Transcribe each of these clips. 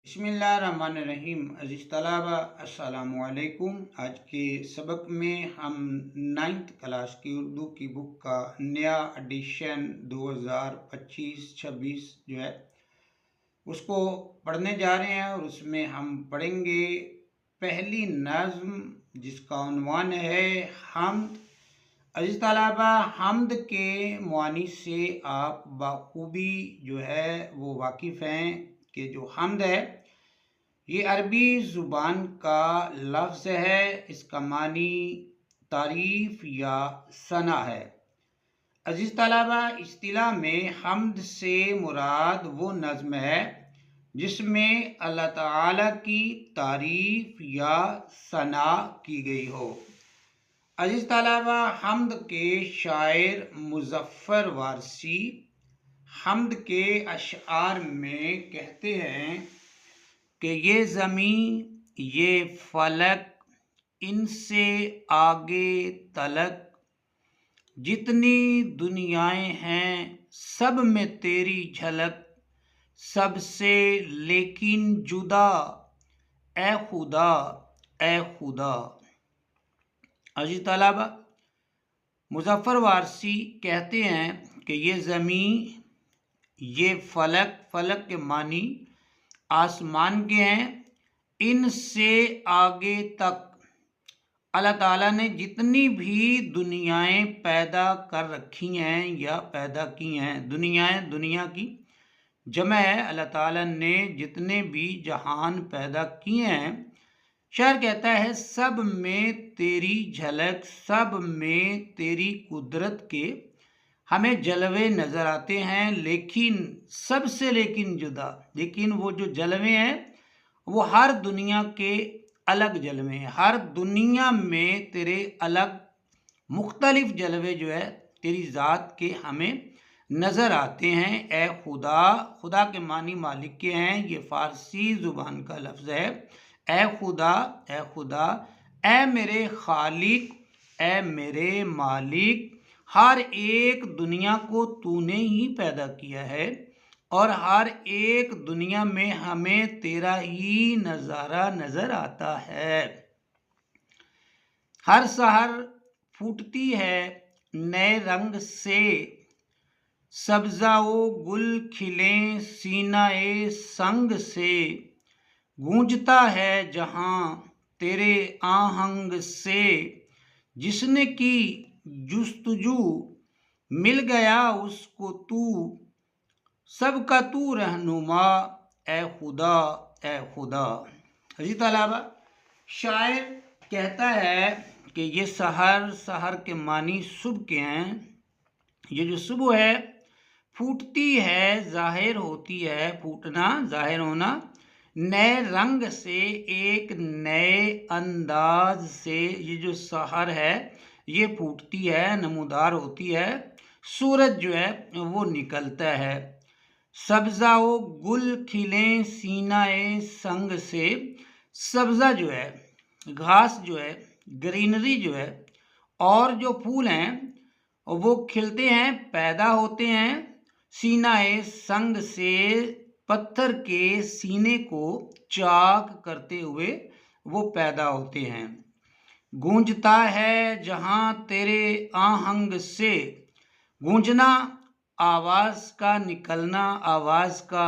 بسم اللہ الرحمن الرحیم۔ عزیز طلبہ السلام علیکم۔ آج کے سبق میں ہم 9th کلاس کی اردو کی بک کا نیا ایڈیشن 2025-26 جو ہے اس کو پڑھنے جا رہے ہیں، اور اس میں ہم پڑھیں گے پہلی نظم جس کا عنوان ہے حمد۔ عزیز طلبہ، حمد کے معانی سے آپ بخوبی جو ہے وہ واقف ہیں کہ جو حمد ہے یہ عربی زبان کا لفظ ہے، اس کا معنی تعریف یا ثنا ہے۔ عزیز طلبہ، اصطلاح میں حمد سے مراد وہ نظم ہے جس میں اللہ تعالیٰ کی تعریف یا ثنا کی گئی ہو۔ عزیز طلبہ، حمد کے شاعر مظفر وارثی حمد کے اشعار میں کہتے ہیں کہ یہ زمین، یہ فلک، ان سے آگے تلک، جتنی دنیائیں ہیں سب میں تیری جھلک، سب سے لیکن جدا اے خدا اے خدا۔ عزیز طلبہ، مظفر وارثی کہتے ہیں کہ یہ زمین، یہ فلک، فلک کے معنی آسمان کے ہیں، ان سے آگے تک اللہ تعالیٰ نے جتنی بھی دنیائیں پیدا کر رکھی ہیں یا پیدا کی ہیں، دنیائیں دنیا کی جمع ہے، اللہ تعالیٰ نے جتنے بھی جہان پیدا کیے ہیں، شاعر کہتا ہے سب میں تیری جھلک، سب میں تیری قدرت کے ہمیں جلوے نظر آتے ہیں، لیکن سب سے لیکن جدا، لیکن وہ جو جلوے ہیں وہ ہر دنیا کے الگ جلوے ہیں، ہر دنیا میں تیرے الگ مختلف جلوے جو ہے تیری ذات کے ہمیں نظر آتے ہیں اے خدا۔ خدا کے معنی مالک کے ہیں، یہ فارسی زبان کا لفظ ہے۔ اے خدا اے خدا، اے میرے خالق، اے میرے مالک، ہر ایک دنیا کو تو نے ہی پیدا کیا ہے، اور ہر ایک دنیا میں ہمیں تیرا ہی نظارہ نظر آتا ہے۔ ہر سحر پھوٹتی ہے نئے رنگ سے، سبزہ و گل کھلیں سینہ سنگ سے، گونجتا ہے جہاں تیرے آہنگ سے، جس نے کی جستجو مل گیا اس کو تو، سب کا تو رہنما اے خدا اے خدا۔ عزیز طلبہ، شاعر کہتا ہے کہ یہ سحر، سحر کے معنی صبح کے ہیں، یہ جو صبح ہے پھوٹتی ہے، ظاہر ہوتی ہے، پھوٹنا ظاہر ہونا، نئے رنگ سے، ایک نئے انداز سے، یہ جو سحر ہے یہ پھوٹتی ہے، نمودار ہوتی ہے، سورج جو ہے وہ نکلتا ہے۔ سبزہ و گل کھلیں سینہ سنگ سے، سبزہ جو ہے گھاس جو ہے، گرینری جو ہے، اور جو پھول ہیں وہ کھلتے ہیں، پیدا ہوتے ہیں، سینہ سنگ سے، پتھر کے سینے کو چاک کرتے ہوئے وہ پیدا ہوتے ہیں۔ گونجتا ہے جہاں تیرے آہنگ سے، گونجنا آواز کا نکلنا، آواز کا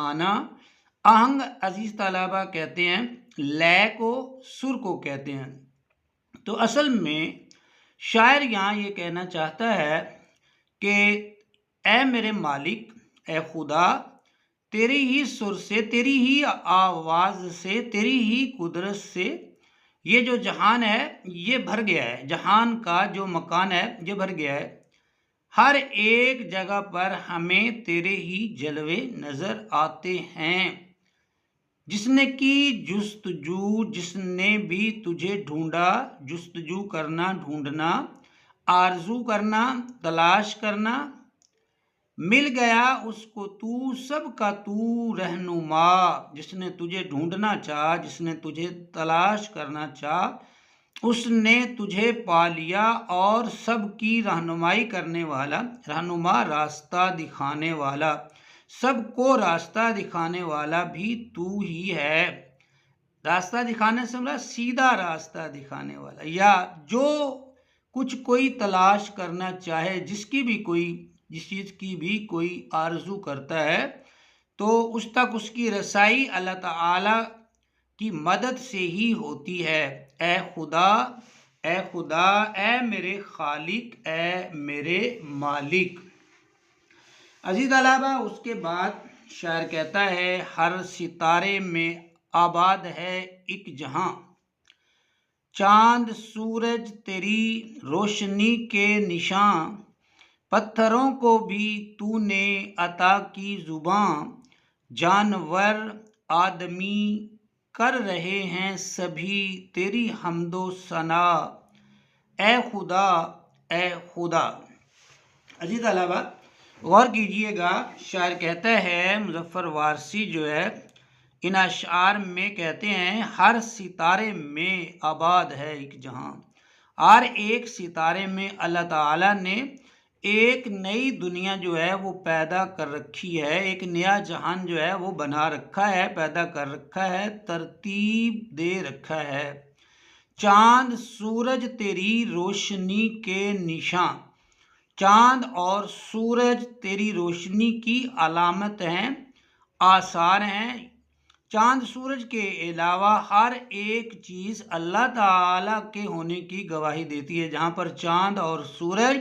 آنا۔ آہنگ عزیز طلبہ کہتے ہیں لے کو، سر کو کہتے ہیں۔ تو اصل میں شاعر یہاں یہ کہنا چاہتا ہے کہ اے میرے مالک، اے خدا، تیری ہی سر سے، تیری ہی آواز سے، تیری ہی قدرت سے یہ جو جہان ہے یہ بھر گیا ہے، جہان کا جو مکان ہے یہ بھر گیا ہے، ہر ایک جگہ پر ہمیں تیرے ہی جلوے نظر آتے ہیں۔ جس نے کی جستجو، جس نے بھی تجھے ڈھونڈا، جستجو کرنا، ڈھونڈنا، آرزو کرنا، تلاش کرنا، مل گیا اس کو تو، سب کا تو رہنما، جس نے تجھے ڈھونڈنا چاہا، جس نے تجھے تلاش کرنا چاہا، اس نے تجھے پا لیا، اور سب کی رہنمائی کرنے والا، رہنما راستہ دکھانے والا، سب کو راستہ دکھانے والا بھی تو ہی ہے۔ راستہ دکھانے سے مراد سیدھا راستہ دکھانے والا، یا جو کچھ کوئی تلاش کرنا چاہے، جس چیز کی بھی کوئی آرزو کرتا ہے تو اس تک اس کی رسائی اللہ تعالی کی مدد سے ہی ہوتی ہے۔ اے خدا، اے خدا، اے میرے خالق، اے میرے مالک۔ عزیز طلبہ، اس کے بعد شاعر کہتا ہے، ہر ستارے میں آباد ہے ایک جہاں، چاند سورج تیری روشنی کے نشاں، پتھروں کو بھی تو نے عطا کی زباں، جانور آدمی کر رہے ہیں سبھی تیری حمد و ثنا، اے خدا، اے خدا۔ عزیز طلبہ، غور کیجئے گا، شاعر کہتا ہے، مظفر وارثی جو ہے ان اشعار میں کہتے ہیں، ہر ستارے میں آباد ہے ایک جہاں، ہر ایک ستارے میں اللہ تعالیٰ نے ایک نئی دنیا جو ہے وہ پیدا کر رکھی ہے، ایک نیا جہان جو ہے وہ بنا رکھا ہے، پیدا کر رکھا ہے، ترتیب دے رکھا ہے۔ چاند سورج تیری روشنی کے نشاں، چاند اور سورج تیری روشنی کی علامت ہیں، آثار ہیں۔ چاند سورج کے علاوہ ہر ایک چیز اللہ تعالیٰ کے ہونے کی گواہی دیتی ہے۔ جہاں پر چاند اور سورج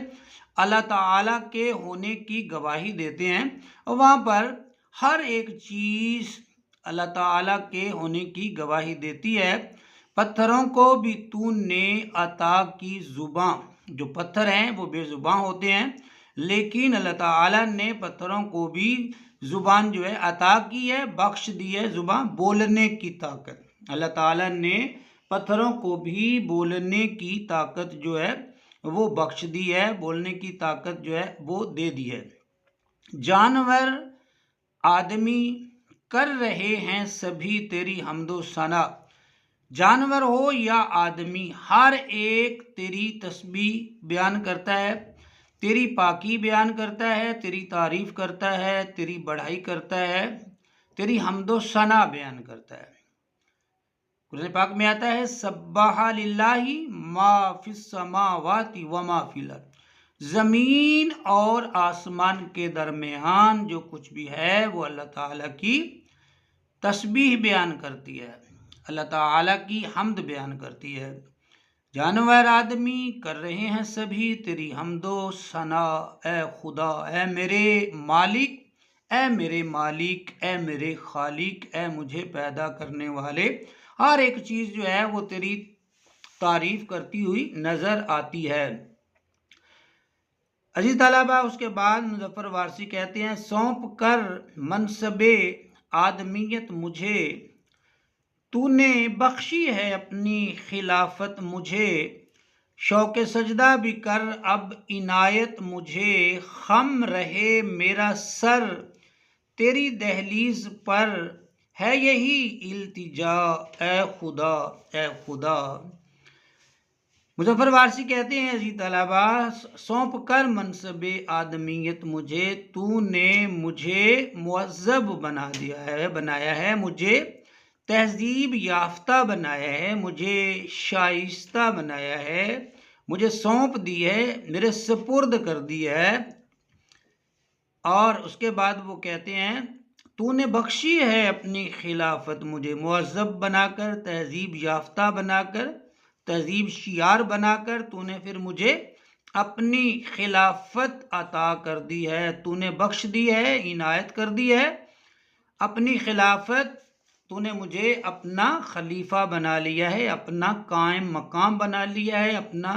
اللہ تعالیٰ کے ہونے کی گواہی دیتے ہیں، وہاں پر ہر ایک چیز اللہ تعالیٰ کے ہونے کی گواہی دیتی ہے۔ پتھروں کو بھی تو نے عطا کی زباں، جو پتھر ہیں وہ بے زباں ہوتے ہیں، لیکن اللہ تعالیٰ نے پتھروں کو بھی زبان جو ہے عطا کی ہے، بخش دی ہے، زبان بولنے کی طاقت۔ اللہ تعالیٰ نے پتھروں کو بھی بولنے کی طاقت جو ہے وہ بخش دی ہے، بولنے کی طاقت جو ہے وہ دے دی ہے۔ جانور آدمی کر رہے ہیں سبھی تیری حمد و ثنا، جانور ہو یا آدمی، ہر ایک تیری تسبیح بیان کرتا ہے، تیری پاکی بیان کرتا ہے، تیری تعریف کرتا ہے، تیری بڑائی کرتا ہے، تیری حمد و ثنا بیان کرتا ہے۔ قرآن پاک میں آتا ہے، سبح للہ ما فی السماوات و ما فی الارض، زمین اور آسمان کے درمیان جو کچھ بھی ہے وہ اللہ تعالیٰ کی تسبیح بیان کرتی ہے، اللہ تعالیٰ کی حمد بیان کرتی ہے۔ جانور آدمی کر رہے ہیں سبھی تیری حمد و ثنا، اے خدا، اے میرے مالک، اے میرے مالک، اے میرے خالق، اے مجھے پیدا کرنے والے۔ ہر ایک چیز جو ہے وہ تیری تعریف کرتی ہوئی نظر آتی ہے۔ عزیز طلبہ، اس کے بعد مظفر وارثی کہتے ہیں، سونپ کر منصب آدمیت مجھے، تو نے بخشی ہے اپنی خلافت مجھے، شوق سجدہ بھی کر اب عنایت مجھے، خم رہے میرا سر تیری دہلیز پر، ہے یہی التجا، اے خدا، اے خدا۔ مظفر وارثی کہتے ہیں، عزیز طلبہ، سونپ کر منصب آدمیت مجھے، تو نے مجھے مہذب بنایا ہے، مجھے تہذیب یافتہ بنایا ہے، مجھے شائستہ بنایا ہے، مجھے سونپ دی ہے، میرے سپرد کر دی ہے۔ اور اس کے بعد وہ کہتے ہیں، تو نے بخشی ہے اپنی خلافت مجھے، مہذب بنا کر، تہذیب یافتہ بنا کر، تہذیب شیار بنا کر تو نے پھر مجھے اپنی خلافت عطا کر دی ہے، تو نے بخش دی ہے، عنایت کر دی ہے اپنی خلافت، تو نے مجھے اپنا خلیفہ بنا لیا ہے، اپنا قائم مقام بنا لیا ہے، اپنا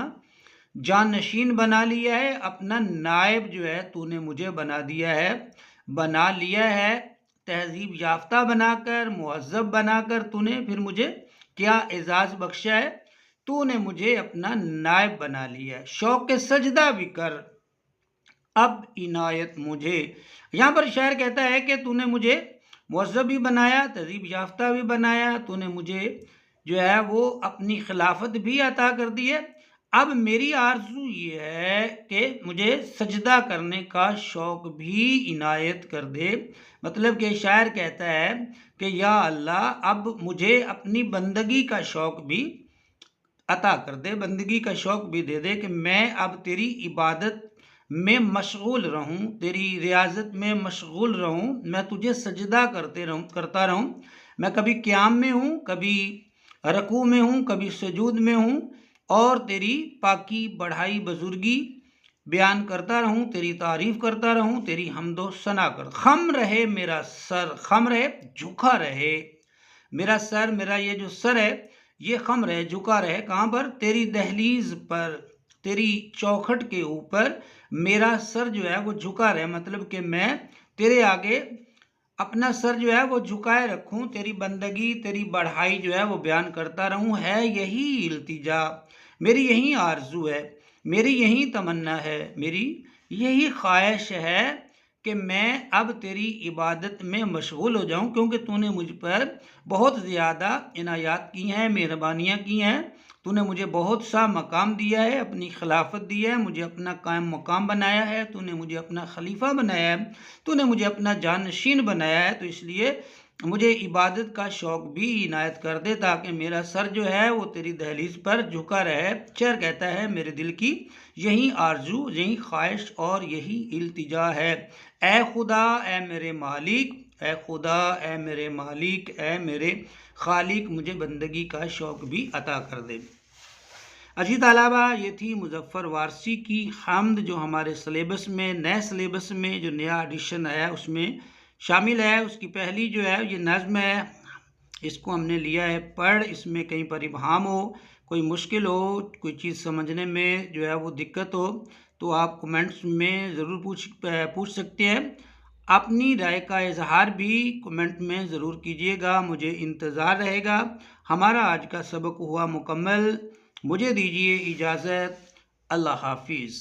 جانشین بنا لیا ہے، اپنا نائب جو ہے تو نے مجھے بنا لیا ہے، تہذیب یافتہ بنا کر، مہذب بنا کر تو نے پھر مجھے کیا اعزاز بخشا ہے، تو نے مجھے اپنا نائب بنا لیا ہے، شوق سجدہ بھی کر اب عنایت مجھے۔ یہاں پر شاعر کہتا ہے کہ تو نے مجھے مہذب بھی بنایا، تہذیب یافتہ بھی بنایا، تو نے مجھے جو ہے وہ اپنی خلافت بھی عطا کر دی ہے، اب میری آرزو یہ ہے کہ مجھے سجدہ کرنے کا شوق بھی عنایت کر دے۔ مطلب کہ شاعر کہتا ہے کہ یا اللہ اب مجھے اپنی بندگی کا شوق بھی عطا کر دے، بندگی کا شوق بھی دے دے کہ میں اب تیری عبادت میں مشغول رہوں، تیری ریاضت میں مشغول رہوں، میں تجھے سجدہ کرتا رہوں، میں کبھی قیام میں ہوں، کبھی رکوع میں ہوں، کبھی سجود میں ہوں، اور تیری پاکی بڑھائی بزرگی بیان کرتا رہوں، تیری تعریف کرتا رہوں، تیری حمد و ثنا خم رہے میرا سر، خم رہے جھکا رہے میرا سر، میرا یہ جو سر ہے یہ خم رہے جھکا رہے، کہاں پر؟ تیری دہلیز پر، تیری چوکھٹ کے اوپر میرا سر جو ہے وہ جھکا رہے، مطلب کہ میں تیرے آگے اپنا سر جو ہے وہ جھکائے رکھوں، تیری بندگی تیری بڑھائی جو ہے وہ بیان کرتا رہوں۔ ہے یہی التجا، میری یہی آرزو ہے، میری یہی تمنا ہے، میری یہی خواہش ہے کہ میں اب تیری عبادت میں مشغول ہو جاؤں، کیونکہ تو نے مجھ پر بہت زیادہ عنایات کی ہیں، مہربانیاں کی ہیں، تو نے مجھے بہت سا مقام دیا ہے، اپنی خلافت دی ہے، مجھے اپنا قائم مقام بنایا ہے، تو نے مجھے اپنا خلیفہ بنایا ہے، تو نے مجھے اپنا جانشین بنایا ہے، تو اس لیے مجھے عبادت کا شوق بھی عنایت کر دے تاکہ میرا سر جو ہے وہ تیری دہلیز پر جھکا رہے۔ شعر کہتا ہے میرے دل کی یہی آرزو، یہی خواہش اور یہی التجا ہے۔ اے خدا اے میرے مالک، اے خدا اے میرے مالک، اے میرے خالق، مجھے بندگی کا شوق بھی عطا کر دے۔ عزیز طلبہ، یہ تھی مظفر وارثی کی حمد جو ہمارے سلیبس میں، نئے سلیبس میں جو نیا ایڈیشن آیا اس میں شامل ہے۔ اس کی پہلی جو ہے یہ نظم ہے، اس کو ہم نے لیا ہے پڑھ، اس میں کہیں پر ابہام ہو، کوئی مشکل ہو، کوئی چیز سمجھنے میں جو ہے وہ دقت ہو تو آپ کمنٹس میں ضرور پوچھ سکتے ہیں۔ اپنی رائے کا اظہار بھی کمنٹ میں ضرور کیجیے گا، مجھے انتظار رہے گا۔ ہمارا آج کا سبق ہوا مکمل، مجھے دیجیے اجازت، اللہ حافظ۔